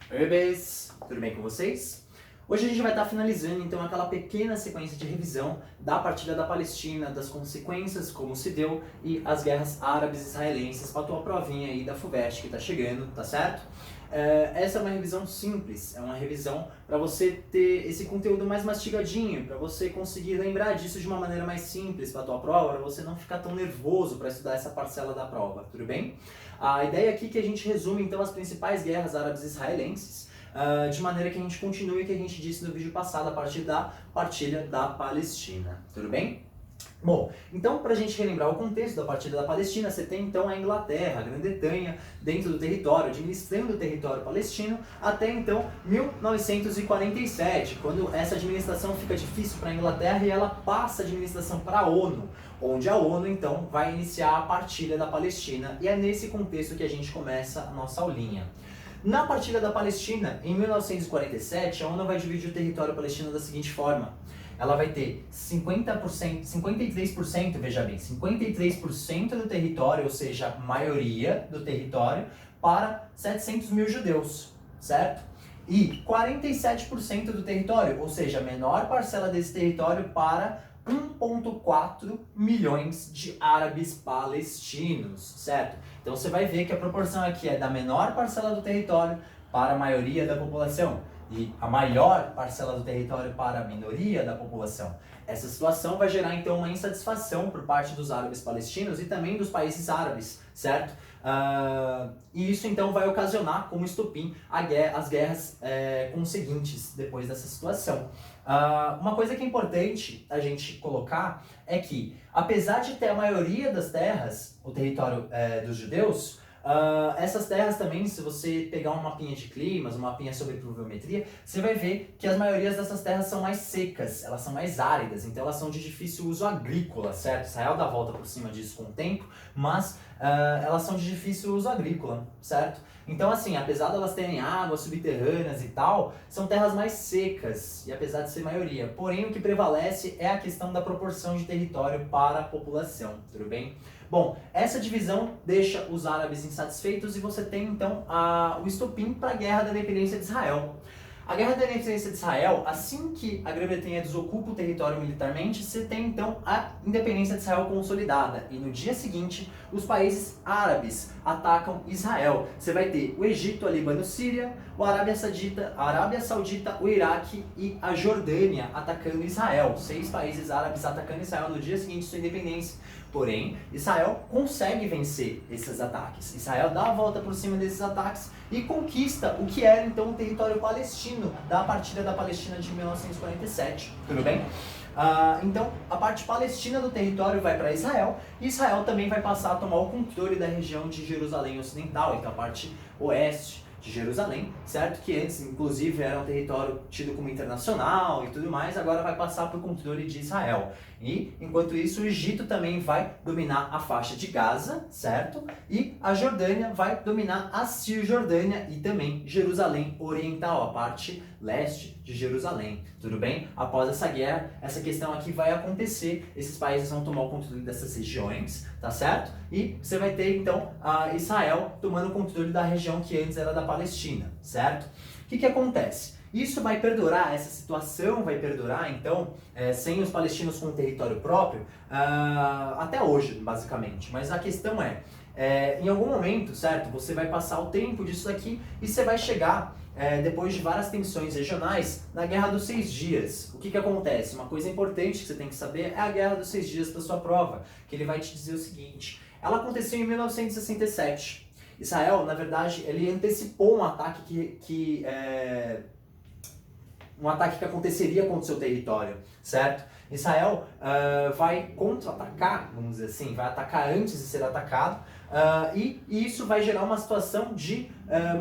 Oi, bebês! Tudo bem com vocês? Hoje a gente vai estar finalizando então aquela pequena sequência de revisão da partilha da Palestina, das consequências, como se deu e as guerras árabes-israelenses para a tua provinha aí da FUVEST que está chegando, tá certo? Essa é uma revisão simples, é uma revisão para você ter esse conteúdo mais mastigadinho, para você conseguir lembrar disso de uma maneira mais simples para a tua prova, para você não ficar tão nervoso para estudar essa parcela da prova, tudo bem? A ideia aqui é que a gente resume então as principais guerras árabes-israelenses, de maneira que a gente continue o que a gente disse no vídeo passado a partir da partilha da Palestina, tudo bem? Bom, então para a gente relembrar o contexto da partilha da Palestina, você tem então a Inglaterra, a Grã-Bretanha, dentro do território, administrando o território palestino, até então 1947, quando essa administração fica difícil para a Inglaterra e ela passa a administração para a ONU, onde a ONU então vai iniciar a partilha da Palestina, e é nesse contexto que a gente começa a nossa aulinha. Na partilha da Palestina, em 1947, a ONU vai dividir o território palestino da seguinte forma. Ela vai ter 50%, 53%, veja bem, 53% do território, ou seja, a maioria do território, para 700 mil judeus, certo? E 47% do território, ou seja, a menor parcela desse território para 1,4 milhões de árabes palestinos, certo? Então você vai ver que a proporção aqui é da menor parcela do território para a maioria da população e a maior parcela do território para a minoria da população. Essa situação vai gerar então uma insatisfação por parte dos árabes palestinos e também dos países árabes, certo? E isso então vai ocasionar como estopim as guerras conseguintes depois dessa situação. Uma coisa que é importante a gente colocar é que, apesar de ter a maioria das terras, o território dos judeus, essas terras também, se você pegar um mapinha de climas, um mapinha sobre pluviometria, você vai ver que as maiorias dessas terras são mais secas, elas são mais áridas, então elas são de difícil uso agrícola, certo? Israel dá a volta por cima disso com o tempo, mas elas são de difícil uso agrícola, certo? Então assim, apesar de elas terem águas subterrâneas e tal, são terras mais secas, e apesar de ser maioria. Porém, o que prevalece é a questão da proporção de território para a população, tudo bem? Bom, essa divisão deixa os árabes insatisfeitos e você tem então o estopim para a Guerra da Independência de Israel. A Guerra da Independência de Israel, assim que a Grã-Bretanha desocupa o território militarmente, você tem então a independência de Israel consolidada. E no dia seguinte, os países árabes atacam Israel. Você vai ter o Egito, a Líbano, Síria, a Arábia Saudita, o Iraque e a Jordânia atacando Israel. 6 países árabes atacando Israel no dia seguinte de sua independência. Porém, Israel consegue vencer esses ataques. Israel dá a volta por cima desses ataques e conquista o que era então o território palestino da partilha da Palestina de 1947. Tudo bem? Então, a parte palestina do território vai para Israel e Israel também vai passar a tomar o controle da região de Jerusalém Ocidental, então a parte oeste de Jerusalém, certo? Que antes, inclusive, era um território tido como internacional e tudo mais, agora vai passar para o controle de Israel. E, enquanto isso, o Egito também vai dominar a faixa de Gaza, certo? E a Jordânia vai dominar a Cisjordânia e também Jerusalém Oriental, a parte leste de Jerusalém, tudo bem? Após essa guerra, essa questão aqui vai acontecer, esses países vão tomar o controle dessas regiões, tá certo? E você vai ter, então, Israel tomando o controle da região que antes era da Palestina, certo? O que acontece? Isso vai perdurar, essa situação vai perdurar, então, sem os palestinos com um território próprio, até hoje, basicamente. Mas a questão em algum momento, certo, você vai passar o tempo disso aqui e você vai chegar, depois de várias tensões regionais, na Guerra dos 6 Dias. O que acontece? Uma coisa importante que você tem que saber é a Guerra dos 6 Dias da sua prova, que ele vai te dizer o seguinte: ela aconteceu em 1967. Israel, na verdade, ele antecipou um ataque um ataque que aconteceria contra o seu território, certo? Israel vai contra-atacar, vamos dizer assim, vai atacar antes de ser atacado, e isso vai gerar uma situação de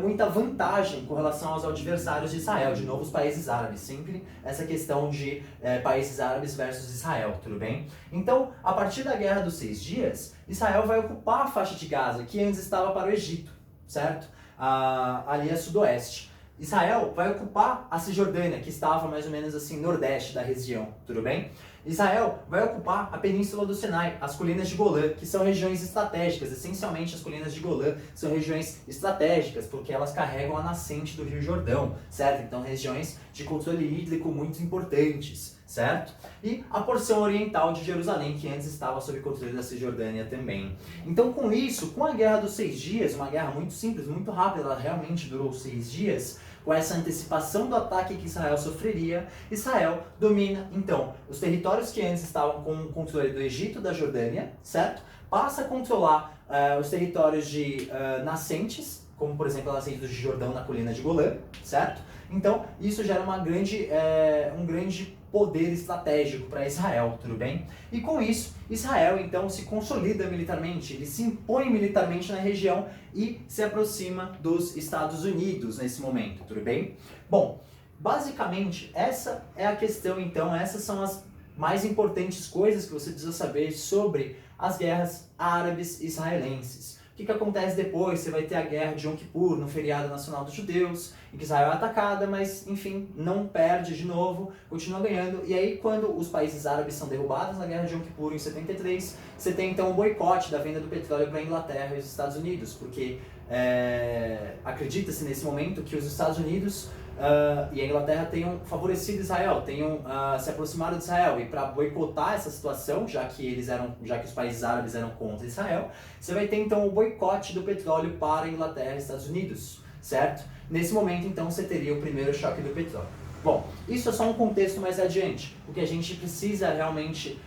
muita vantagem com relação aos adversários de Israel, de novo os países árabes, sempre essa questão de países árabes versus Israel, tudo bem? Então, a partir da Guerra dos 6 Dias, Israel vai ocupar a faixa de Gaza, que antes estava para o Egito, certo? Ali a sudoeste. Israel vai ocupar a Cisjordânia, que estava mais ou menos assim, nordeste da região, tudo bem? Israel vai ocupar a península do Sinai, as colinas de Golã, que são regiões estratégicas. Essencialmente, as colinas de Golã são regiões estratégicas, porque elas carregam a nascente do Rio Jordão, certo? Então, regiões de controle hídrico muito importantes, certo? E a porção oriental de Jerusalém, que antes estava sob controle da Cisjordânia também. Então, com isso, com a Guerra dos 6 Dias, uma guerra muito simples, muito rápida, ela realmente durou 6 dias, com essa antecipação do ataque que Israel sofreria, Israel domina, então, os territórios que antes estavam com o controle do Egito, da Jordânia, certo? Passa a controlar os territórios de nascentes, como, por exemplo, a nascente do Jordão na colina de Golã, certo? Então, isso gera um grande poder estratégico para Israel, tudo bem? E com isso, Israel então se consolida militarmente, ele se impõe militarmente na região e se aproxima dos Estados Unidos nesse momento, tudo bem? Bom, basicamente essa é a questão então, essas são as mais importantes coisas que você precisa saber sobre as guerras árabes israelenses. O que acontece depois? Você vai ter a guerra de Yom Kippur no feriado nacional dos judeus, em que Israel é atacada, mas enfim, não perde de novo, continua ganhando. E aí quando os países árabes são derrubados na guerra de Yom Kippur em 73, você tem então o boicote da venda do petróleo para a Inglaterra e os Estados Unidos, porque acredita-se nesse momento que os Estados Unidos e a Inglaterra tenham favorecido Israel, tenham se aproximado de Israel, e para boicotar essa situação, já que os países árabes eram contra Israel, você vai ter então o boicote do petróleo para a Inglaterra e Estados Unidos, certo? Nesse momento então você teria o primeiro choque do petróleo. Bom, isso é só um contexto mais adiante. O que a gente precisa realmente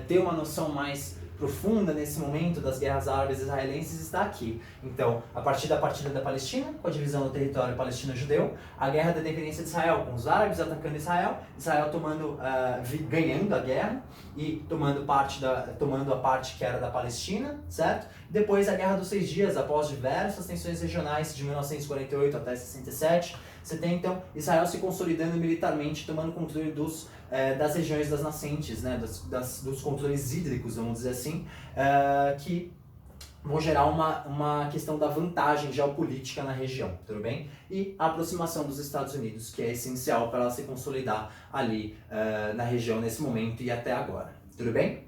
ter uma noção mais profunda nesse momento das guerras árabes israelenses está aqui. Então, a partir da partilha da Palestina, com a divisão do território palestino-judeu, a guerra da independência de Israel, com os árabes atacando Israel, Israel ganhando a guerra e tomando a parte que era da Palestina, certo? Depois a Guerra dos 6 Dias, após diversas tensões regionais de 1948 até 67, você tem então Israel se consolidando militarmente, tomando controle das regiões das nascentes, né, dos controles hídricos, vamos dizer assim, que vão gerar uma questão da vantagem geopolítica na região, tudo bem? E a aproximação dos Estados Unidos, que é essencial para ela se consolidar ali na região nesse momento e até agora, tudo bem?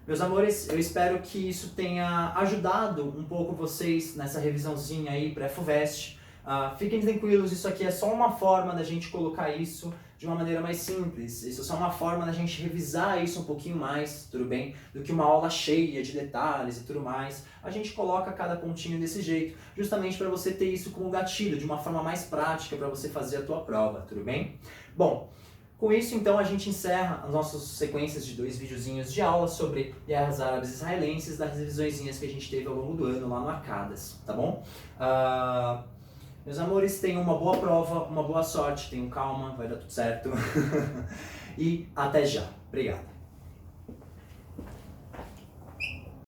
Meus amores, eu espero que isso tenha ajudado um pouco vocês nessa revisãozinha aí pré-FUVEST. Fiquem tranquilos, isso aqui é só uma forma da gente colocar isso de uma maneira mais simples. Isso é só uma forma da gente revisar isso um pouquinho mais, tudo bem? Do que uma aula cheia de detalhes e tudo mais. A gente coloca cada pontinho desse jeito, justamente para você ter isso como gatilho, de uma forma mais prática para você fazer a tua prova, tudo bem? Bom, com isso então a gente encerra as nossas sequências de 2 videozinhos de aula sobre guerras árabes israelenses, das revisõezinhas que a gente teve ao longo do ano lá no Arcadas, tá bom? Meus amores, tenham uma boa prova, uma boa sorte, tenham calma, vai dar tudo certo. E até já. Obrigado.